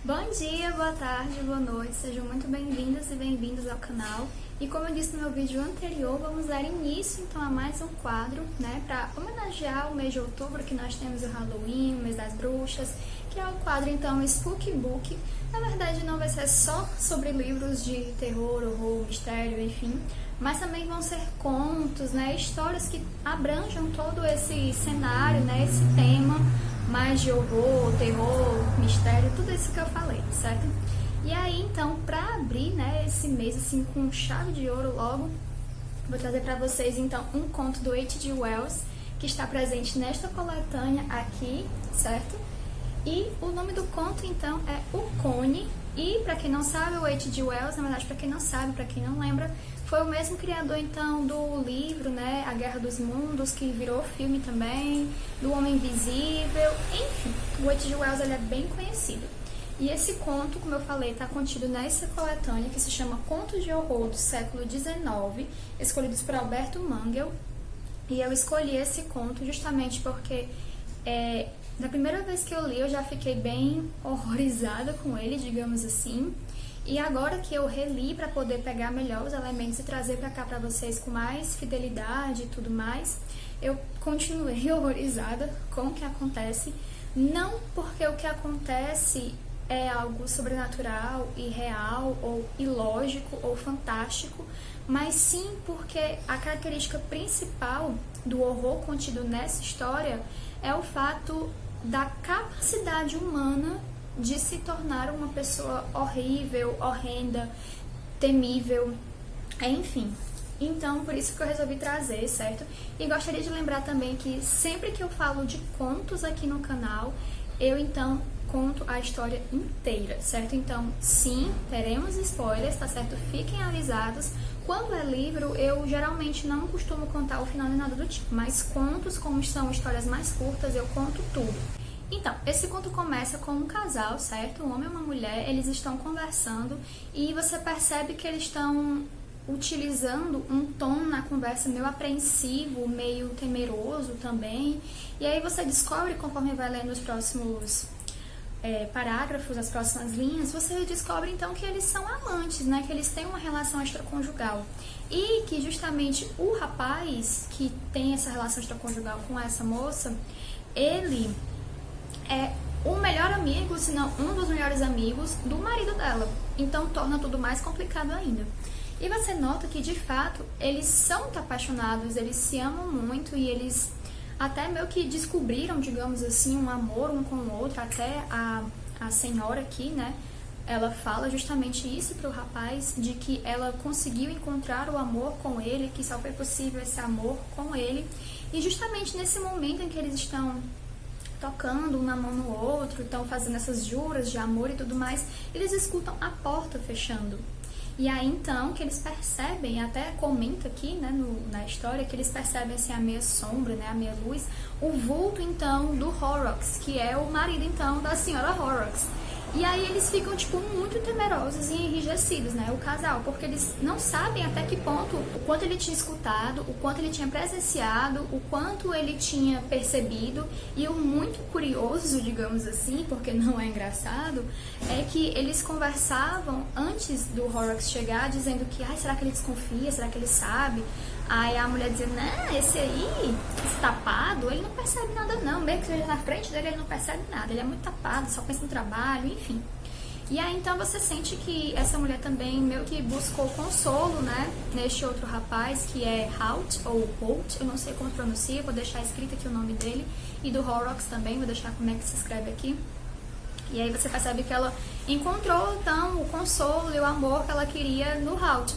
Bom dia, boa tarde, boa noite, sejam muito bem-vindas e bem-vindos ao canal. E como eu disse no meu vídeo anterior, vamos dar início então a mais um quadro, né, para homenagear o mês de outubro, que nós temos o Halloween, o mês das bruxas, que é o quadro então Spooky Book. Na verdade não vai ser só sobre livros de terror, horror, mistério, enfim, mas também vão ser contos, né, histórias que abranjam todo esse cenário, né, esse tema mais de horror, terror, mistério, tudo isso que eu falei, certo? E aí, então, pra abrir, né, esse mês, assim, com chave de ouro logo, vou trazer pra vocês, então, um conto do H.G. Wells, que está presente nesta coletânea aqui, certo? E o nome do conto, então, é O Cone. E, pra quem não sabe, o H.G. Wells, na verdade, pra quem não sabe, pra quem não lembra, foi o mesmo criador, então, do livro, né, A Guerra dos Mundos, que virou filme também, do Homem Invisível, enfim, o H.G. Wells, ele é bem conhecido. E esse conto, como eu falei, está contido nessa coletânea, que se chama Contos de Horror do século XIX, escolhidos por Alberto Mangel. E eu escolhi esse conto justamente porque, da primeira vez que eu li, eu já fiquei bem horrorizada com ele, digamos assim. E agora que eu reli para poder pegar melhor os elementos e trazer para cá para vocês com mais fidelidade e tudo mais, eu continuei horrorizada com o que acontece. Não porque o que acontece é algo sobrenatural, irreal, ou ilógico, ou fantástico, mas sim porque a característica principal do horror contido nessa história é o fato da capacidade humana de se tornar uma pessoa horrível, horrenda, temível, enfim. Então, por isso que eu resolvi trazer, certo? E gostaria de lembrar também que sempre que eu falo de contos aqui no canal, eu então conto a história inteira, certo? Então, sim, teremos spoilers, tá certo? Fiquem avisados. Quando é livro, eu geralmente não costumo contar o final nem nada do tipo, mas contos, como são histórias mais curtas, eu conto tudo. Então, esse conto começa com um casal, certo? Um homem e uma mulher, eles estão conversando e você percebe que eles estão utilizando um tom na conversa meio apreensivo, meio temeroso também. E aí você descobre, conforme vai lendo os próximos parágrafos, as próximas linhas, você descobre então que eles são amantes, né? Que eles têm uma relação extraconjugal. E que justamente o rapaz que tem essa relação extraconjugal com essa moça, ele é o melhor amigo, se não um dos melhores amigos do marido dela. Então torna tudo mais complicado ainda. E você nota que, de fato, eles são muito apaixonados, eles se amam muito e eles até meio que descobriram, digamos assim, um amor um com o outro. Até a senhora aqui, né, ela fala justamente isso pro rapaz, de que ela conseguiu encontrar o amor com ele, que só foi possível esse amor com ele. E justamente nesse momento em que eles estão tocando um na mão no outro, estão fazendo essas juras de amor e tudo mais, eles escutam a porta fechando. E aí então que eles percebem, até comenta aqui, né, na história, que eles percebem assim a meia sombra, né, a meia luz, o vulto então do Horrocks, que é o marido então da senhora Horrocks. E aí eles ficam, tipo, muito temerosos e enrijecidos, né, o casal, porque eles não sabem até que ponto, o quanto ele tinha escutado, o quanto ele tinha presenciado, o quanto ele tinha percebido. E o muito curioso, digamos assim, porque não é engraçado, é que eles conversavam antes do Horrocks chegar, dizendo que, ai, será que ele desconfia, será que ele sabe? Aí a mulher dizia, não, esse aí, esse tapado, ele não percebe nada não, mesmo que seja na frente dele, ele não percebe nada, ele é muito tapado, só pensa no trabalho, enfim. E aí então você sente que essa mulher também meio que buscou consolo, né, neste outro rapaz, que é Holt, ou Holt, eu não sei como pronuncia, vou deixar escrito aqui o nome dele, e do Horrocks também, vou deixar como é que se escreve aqui. E aí você percebe que ela encontrou então o consolo e o amor que ela queria no Holt.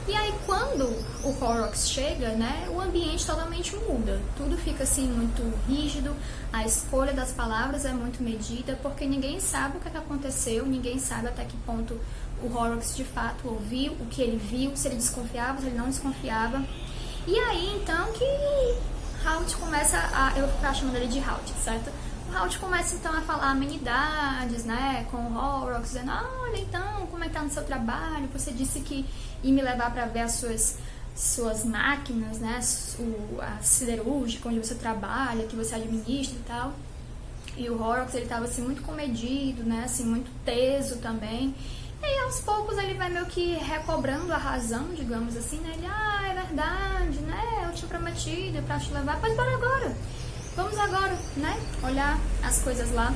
E aí quando o Horrocks chega, né, o ambiente totalmente muda. Tudo fica assim muito rígido, a escolha das palavras é muito medida, porque ninguém sabe o que aconteceu, ninguém sabe até que ponto o Horrocks de fato ouviu, o que ele viu, se ele desconfiava, se ele não desconfiava. E aí então que Holt começa eu vou ficar chamando ele de Holt, certo? O Holt começa então a falar amenidades, né, com o Horrocks, dizendo, olha então, como é que tá no seu trabalho, você disse que ia me levar para ver as suas máquinas, né, a siderúrgica onde você trabalha, que você administra e tal. E o Horrocks, ele tava assim muito comedido, né, assim muito teso também. E aí, aos poucos ele vai meio que recobrando a razão, digamos assim, né? Ele, é verdade, né? Eu tinha prometido pra te levar, pois bora agora. Vamos agora, né? Olhar as coisas lá.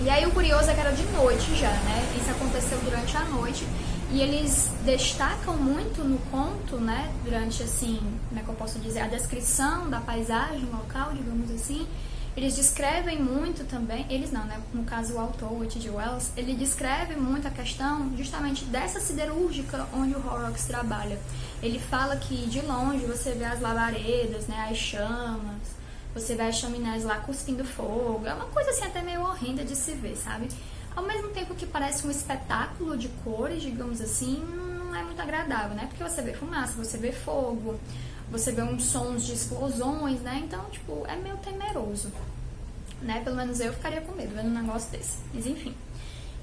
E aí o curioso é que era de noite já, né? Isso aconteceu durante a noite. E eles destacam muito no conto, né? Durante, assim, como é que eu posso dizer? A descrição da paisagem local, digamos assim. Eles descrevem muito também, eles não, né? No caso o autor, o H.G. Wells, ele descreve muito a questão justamente dessa siderúrgica onde o Horrocks trabalha. Ele fala que de longe você vê as labaredas, né? As chamas, você vê as chaminés lá cuspindo fogo. É uma coisa assim até meio horrenda de se ver, sabe? Ao mesmo tempo que parece um espetáculo de cores, digamos assim, não é muito agradável, né? Porque você vê fumaça, você vê fogo, você vê uns sons de explosões, né? Então, tipo, é meio temeroso, né? Pelo menos eu ficaria com medo vendo um negócio desse. Mas enfim.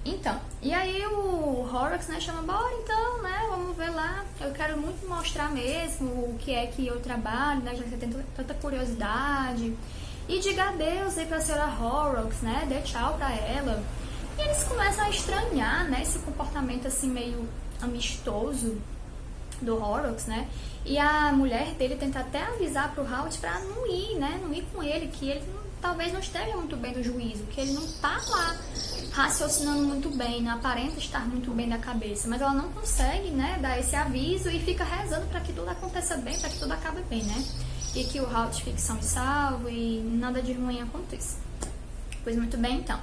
Então, e aí o Horrocks, né, chama, bora então, né? Vamos ver lá. Eu quero muito mostrar mesmo o que é que eu trabalho, né? Já que você tem tanta curiosidade. E diga adeus aí pra senhora Horrocks, né? Dê tchau pra ela. E eles começam a estranhar, né? Esse comportamento assim meio amistoso do Horrocks, né? E a mulher dele tenta até avisar pro Halt pra não ir, né? Não ir com ele, que ele talvez não esteja muito bem do juízo, que ele não tá lá raciocinando muito bem, não aparenta estar muito bem da cabeça, mas ela não consegue, né, dar esse aviso e fica rezando para que tudo aconteça bem, para que tudo acabe bem, né? E que o Halt fique são e salvo e nada de ruim aconteça. Pois muito bem, então.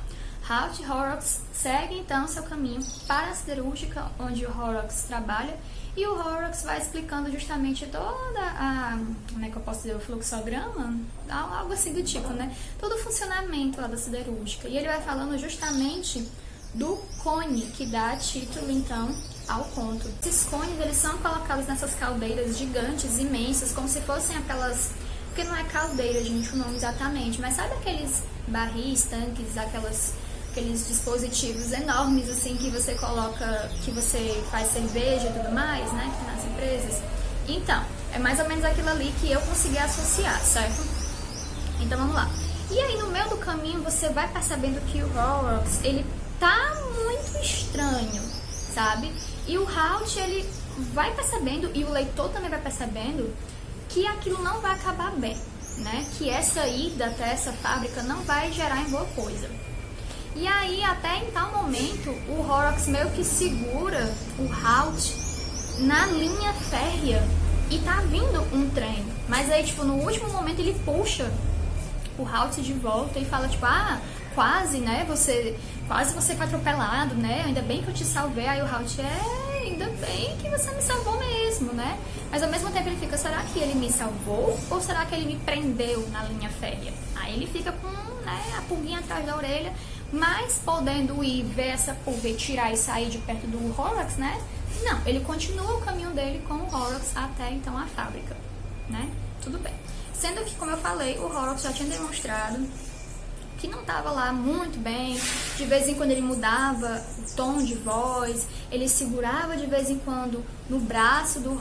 Halt e Horrocks seguem então seu caminho para a siderúrgica onde o Horrocks trabalha. E o Horrocks vai explicando justamente toda a, como é que eu posso dizer, o fluxograma, algo assim do tipo, né? Todo o funcionamento lá da siderúrgica. E ele vai falando justamente do cone, que dá título, então, ao conto. Esses cones, eles são colocados nessas caldeiras gigantes, imensas, como se fossem aquelas... Porque não é caldeira, gente, o nome exatamente, mas sabe aqueles barris, tanques, aqueles dispositivos enormes, assim, que você coloca, que você faz cerveja e tudo mais, né, que tem nas empresas. Então, é mais ou menos aquilo ali que eu consegui associar, certo? Então, vamos lá. E aí, no meio do caminho, você vai percebendo que o Horrocks, ele tá muito estranho, sabe? E o Halt, ele vai percebendo, e o leitor também vai percebendo, que aquilo não vai acabar bem, né? Que essa ida até essa fábrica não vai gerar em boa coisa. E aí, até em tal momento, o Horrocks meio que segura o Halt na linha férrea e tá vindo um trem. Mas aí, tipo, no último momento ele puxa o Halt de volta e fala, tipo, quase, né, quase você foi atropelado, né, ainda bem que eu te salvei. Aí o Halt, ainda bem que você me salvou mesmo, né. Mas ao mesmo tempo ele fica, será que ele me salvou ou será que ele me prendeu na linha férrea? Aí ele fica com, né, a pulguinha atrás da orelha, mas podendo ir ver essa pulga e tirar e sair de perto do Horrocks, né? Não, ele continua o caminho dele com o Horrocks até então a fábrica, né? Tudo bem. Sendo que, como eu falei, o Horrocks já tinha demonstrado que não estava lá muito bem, de vez em quando ele mudava o tom de voz, ele segurava de vez em quando no braço do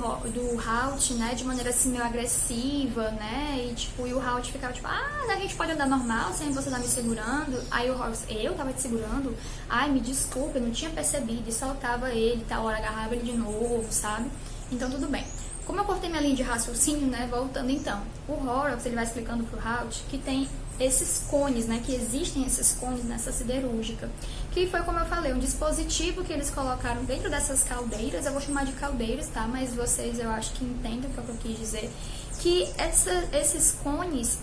Halt, né, de maneira assim meio agressiva, né, e tipo, e o Halt ficava tipo, a gente pode andar normal sem você estar me segurando. Aí o Horrocks, eu tava te segurando? Ai, me desculpa, eu não tinha percebido, e soltava ele, tal hora agarrava ele de novo, sabe? Então tudo bem. Como eu cortei minha linha de raciocínio, né, voltando então, o Horrocks, ele vai explicando pro Halt que tem esses cones, né, que existem esses cones nessa siderúrgica, que foi, como eu falei, um dispositivo que eles colocaram dentro dessas caldeiras, eu vou chamar de caldeiras, tá, mas vocês, eu acho que entendem o que eu quis dizer, que esses cones,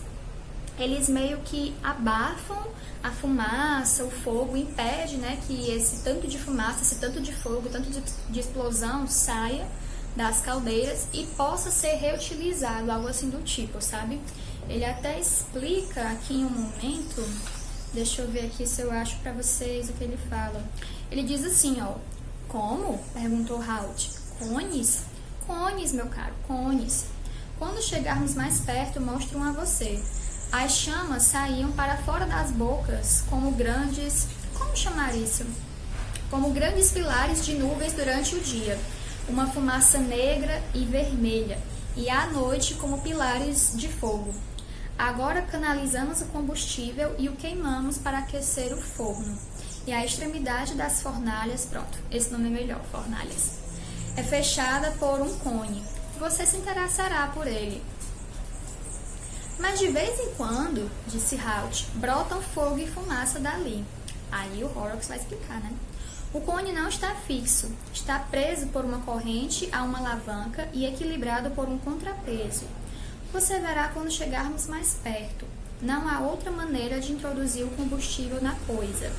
eles meio que abafam a fumaça, o fogo, impede, né, que esse tanto de fumaça, esse tanto de fogo, tanto de explosão saia das caldeiras e possa ser reutilizado, algo assim do tipo, sabe? Ele até explica aqui em um momento, deixa eu ver aqui se eu acho pra vocês o que ele fala. Ele diz assim, ó, como? Perguntou Halt. Cones? Cones, meu caro, cones. Quando chegarmos mais perto, mostro um a você. As chamas saíam para fora das bocas como grandes, como chamar isso? Como grandes pilares de nuvens durante o dia. Uma fumaça negra e vermelha, e à noite como pilares de fogo. Agora canalizamos o combustível e o queimamos para aquecer o forno. E a extremidade das fornalhas, pronto, esse nome é melhor, fornalhas, é fechada por um cone. Você se interessará por ele. Mas de vez em quando, disse Halt, brotam fogo e fumaça dali. Aí o Horrocks vai explicar, né? O cone não está fixo, está preso por uma corrente a uma alavanca e equilibrado por um contrapeso. Você verá quando chegarmos mais perto. Não há outra maneira de introduzir o combustível na coisa.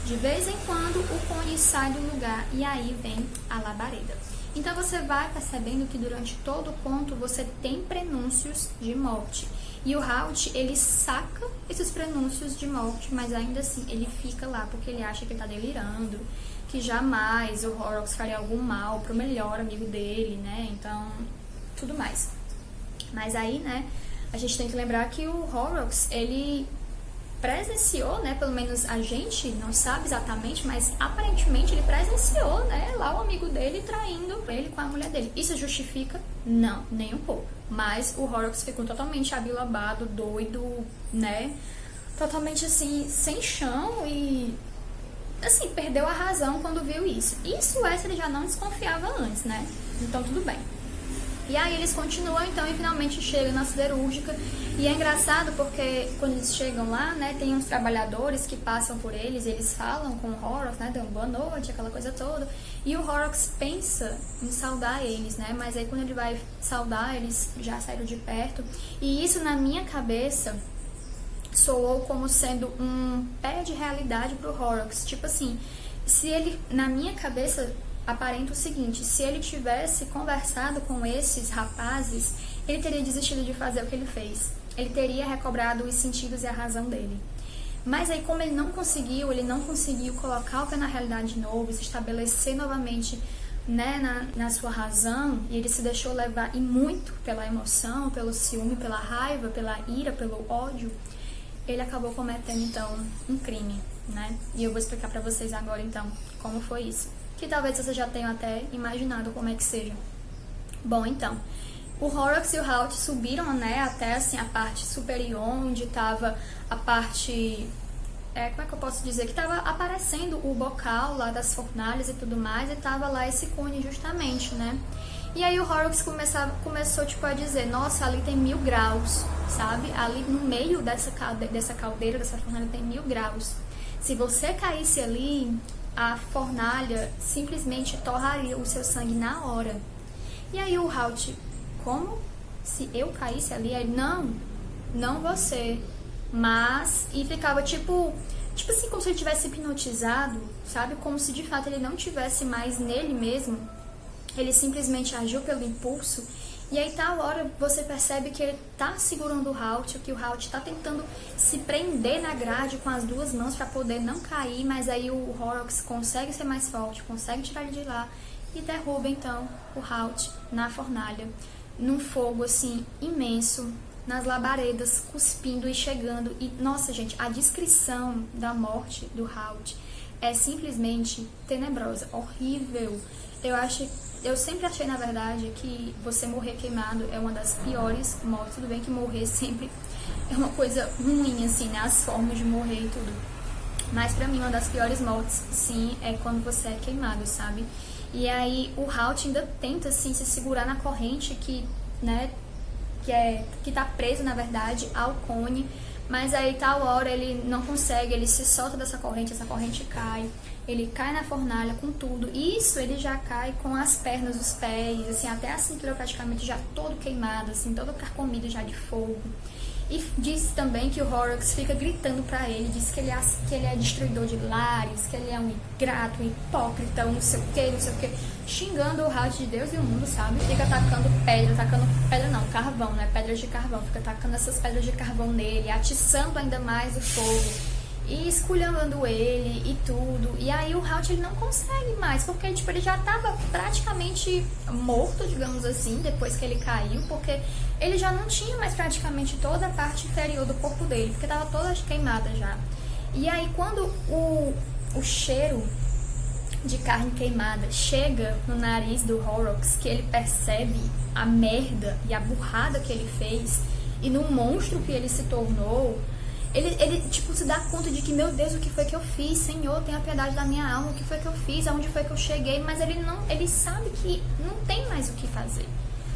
De vez em quando, o cone sai do lugar e aí vem a labareda. Então você vai percebendo que durante todo o conto você tem prenúncios de morte. E o Halt, ele saca esses prenúncios de morte, mas ainda assim ele fica lá porque ele acha que ele está delirando, que jamais o Horrocks faria algum mal pro melhor amigo dele, né? Então, tudo mais. Mas aí, né, a gente tem que lembrar que o Horrocks, ele presenciou, né, pelo menos a gente não sabe exatamente, mas aparentemente ele presenciou, né, lá o amigo dele traindo ele com a mulher dele. Isso justifica? Não, nem um pouco. Mas o Horrocks ficou totalmente abilabado, doido, né, totalmente assim, sem chão e, assim, perdeu a razão quando viu isso. Isso ele já não desconfiava antes, né, então tudo bem. E aí eles continuam então e finalmente chegam na siderúrgica. E é engraçado porque quando eles chegam lá, né, tem uns trabalhadores que passam por eles e eles falam com o Horrocks, né, dando boa noite, aquela coisa toda. E o Horrocks pensa em saudar eles, né, mas aí quando ele vai saudar, eles já saíram de perto. E isso na minha cabeça soou como sendo um pé de realidade pro Horrocks. Tipo assim, se ele, na minha cabeça, aparenta o seguinte: se ele tivesse conversado com esses rapazes, ele teria desistido de fazer o que ele fez. Ele teria recobrado os sentidos e a razão dele. Mas aí, como ele não conseguiu colocar o pé na realidade de novo, se estabelecer novamente, né, na sua razão, e ele se deixou levar, e muito, pela emoção, pelo ciúme, pela raiva, pela ira, pelo ódio, ele acabou cometendo, então, um crime, né? E eu vou explicar pra vocês agora, então, como foi isso. Que talvez vocês já tenham até imaginado como é que seja. Bom, então, o Horrocks e o Halt subiram, né, até assim, a parte superior, onde estava a parte, como é que eu posso dizer, que estava aparecendo o bocal lá das fornalhas e tudo mais, e estava lá esse cone justamente, né. E aí o Horrocks começou tipo, a dizer, nossa, ali tem 1000 graus, sabe, ali no meio dessa caldeira, dessa fornalha tem 1000 graus. Se você caísse ali, a fornalha simplesmente torraria o seu sangue na hora. E aí o Halt, como? Se eu caísse ali? Aí, não você. Mas, e ficava tipo assim, como se ele tivesse hipnotizado, sabe? Como se de fato ele não tivesse mais nele mesmo. Ele simplesmente agiu pelo impulso. E aí, tal hora, você percebe que ele tá segurando o Halt, que o Halt tá tentando se prender na grade com as duas mãos para poder não cair, mas aí o Horrocks consegue ser mais forte, consegue tirar ele de lá e derruba, então, o Halt na fornalha, num fogo, assim, imenso, nas labaredas, cuspindo e chegando. E, nossa, gente, a descrição da morte do Halt é simplesmente tenebrosa, horrível. Eu sempre achei, na verdade, que você morrer queimado é uma das piores mortes. Tudo bem que morrer sempre é uma coisa ruim, assim, né? As formas de morrer e tudo. Mas pra mim, uma das piores mortes, sim, é quando você é queimado, sabe? E aí, o Halt ainda tenta, assim, se segurar na corrente que, né, que tá preso, na verdade, ao cone. Mas aí, tal hora, ele não consegue, ele se solta dessa corrente, essa corrente cai. Ele cai na fornalha com tudo. Isso, ele já cai com as pernas, os pés, assim, até a cintura praticamente já todo queimado, assim, todo carcomido já de fogo. E diz também que o Horrocks fica gritando pra ele, diz que ele é destruidor de lares, que ele é um ingrato, um hipócrita, um não sei o que, xingando o Halt de Deus e o mundo, sabe? Fica atacando pedra não, carvão, né? Pedras de carvão, fica atacando essas pedras de carvão nele, atiçando ainda mais o fogo. E esculhambando ele e tudo. E aí o Halt, ele não consegue mais, porque tipo, ele já tava praticamente morto, digamos assim, depois que ele caiu, porque ele já não tinha mais praticamente toda a parte inferior do corpo dele, porque tava toda queimada já. E aí quando o cheiro de carne queimada chega no nariz do Horrocks, que ele percebe a merda e a burrada que ele fez, e no monstro que ele se tornou, ele tipo, se dá conta de que, meu Deus, o que foi que eu fiz? Senhor, tenha piedade da minha alma, o que foi que eu fiz? Aonde foi que eu cheguei? Mas ele sabe que não tem mais o que fazer.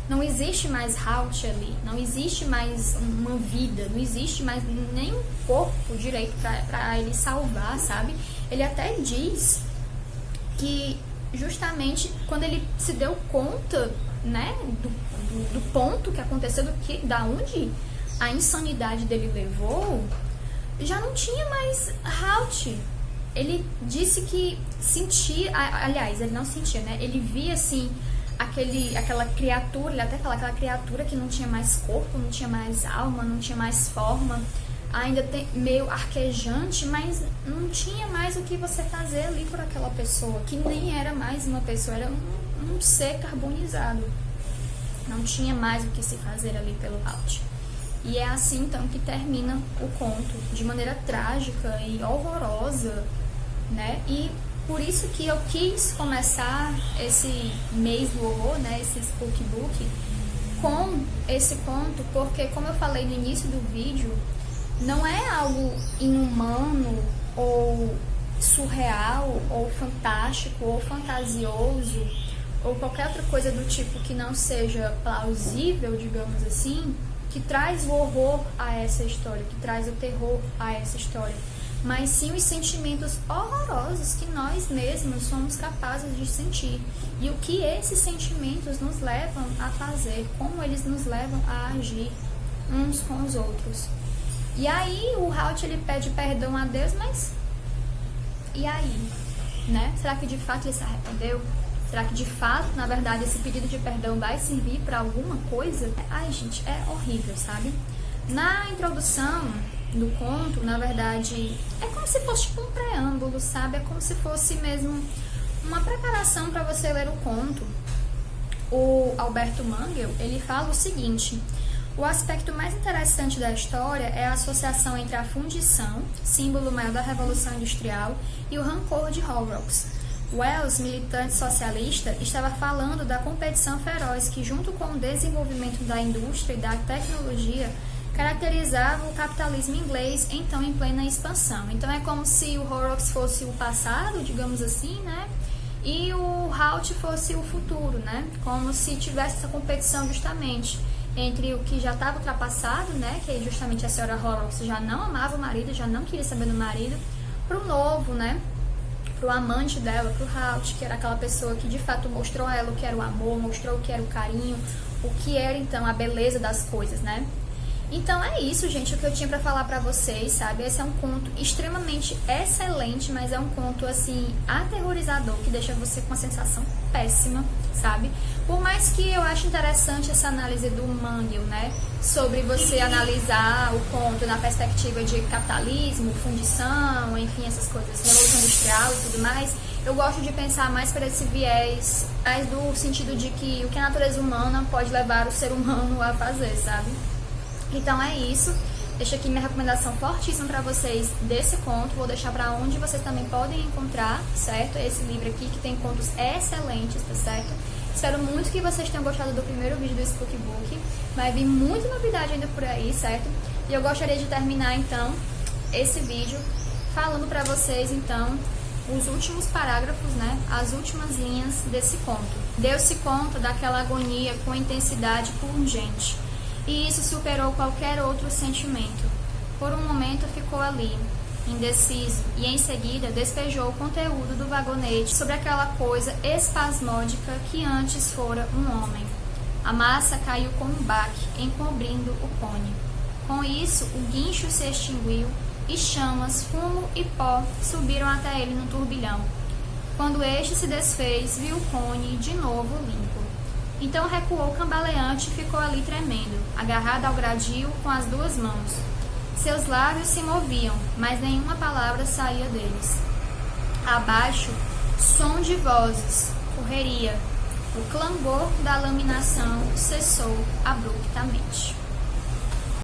Não existe mais Halt ali, não existe mais uma vida, não existe mais nem um corpo direito para ele salvar, sabe? Ele até diz que justamente quando ele se deu conta, né, do ponto que aconteceu, da onde a insanidade dele levou, já não tinha mais Halt. Ele disse que sentia, aliás, ele não sentia, né? Ele via assim aquela criatura, ele até fala aquela criatura que não tinha mais corpo, não tinha mais alma, não tinha mais forma, ainda meio arquejante, mas não tinha mais o que você fazer ali por aquela pessoa, que nem era mais uma pessoa, era um ser carbonizado. Não tinha mais o que se fazer ali pelo Halt. E é assim então que termina o conto, de maneira trágica e horrorosa, né? E por isso que eu quis começar esse mês do horror, né, esse Spook Book, com esse conto, porque, como eu falei no início do vídeo, não é algo inumano, ou surreal, ou fantástico, ou fantasioso, ou qualquer outra coisa do tipo que não seja plausível, digamos assim, que traz o horror a essa história, que traz o terror a essa história, mas sim os sentimentos horrorosos que nós mesmos somos capazes de sentir. E o que esses sentimentos nos levam a fazer, como eles nos levam a agir uns com os outros. E aí o Halt, ele pede perdão a Deus, mas e aí? Né? Será que de fato ele se arrependeu? Será que de fato, na verdade, esse pedido de perdão vai servir para alguma coisa? Ai, gente, é horrível, sabe? Na introdução do conto, na verdade, é como se fosse tipo um preâmbulo, sabe? É como se fosse mesmo uma preparação para você ler o conto. O Alberto Mangel, ele fala o seguinte: o aspecto mais interessante da história é a associação entre a fundição, símbolo maior da Revolução Industrial, e o rancor de Horrocks. Wells, militante socialista, estava falando da competição feroz que, junto com o desenvolvimento da indústria e da tecnologia, caracterizava o capitalismo inglês, então em plena expansão. Então é como se o Horrocks fosse o passado, digamos assim, né? E o Halt fosse o futuro, né? Como se tivesse essa competição justamente entre o que já estava ultrapassado, né? Que justamente a senhora Horrocks já não amava o marido, já não queria saber do marido, para o novo, né? Pro amante dela, pro Halt, que era aquela pessoa que de fato mostrou a ela o que era o amor, mostrou o que era o carinho, o que era então a beleza das coisas, né? Então é isso, gente, o que eu tinha pra falar pra vocês, sabe? Esse é um conto extremamente excelente, mas é um conto, assim, aterrorizador, que deixa você com uma sensação péssima, sabe? Por mais que eu ache interessante essa análise do Mangel, né? Sobre você analisar o conto na perspectiva de capitalismo, fundição, enfim, essas coisas, revolução industrial e tudo mais, eu gosto de pensar mais por esse viés, mais do sentido de que o que a natureza humana pode levar o ser humano a fazer, sabe? Então é isso, deixo aqui minha recomendação fortíssima para vocês desse conto, vou deixar para onde vocês também podem encontrar, certo? Esse livro aqui que tem contos excelentes, tá certo? Espero muito que vocês tenham gostado do primeiro vídeo do Spook Book, vai vir muita novidade ainda por aí, certo? E eu gostaria de terminar então esse vídeo falando para vocês então os últimos parágrafos, né? As últimas linhas desse conto. Deu-se conta daquela agonia com intensidade pungente. E isso superou qualquer outro sentimento. Por um momento ficou ali, indeciso, e em seguida despejou o conteúdo do vagonete sobre aquela coisa espasmódica que antes fora um homem. A massa caiu como um baque, encobrindo o cone. Com isso, o guincho se extinguiu e chamas, fumo e pó subiram até ele no turbilhão. Quando este se desfez, viu o cone de novo limpo. Então recuou cambaleante e ficou ali tremendo, agarrado ao gradil com as duas mãos. Seus lábios se moviam, mas nenhuma palavra saía deles. Abaixo, som de vozes, correria. O clangor da laminação cessou abruptamente.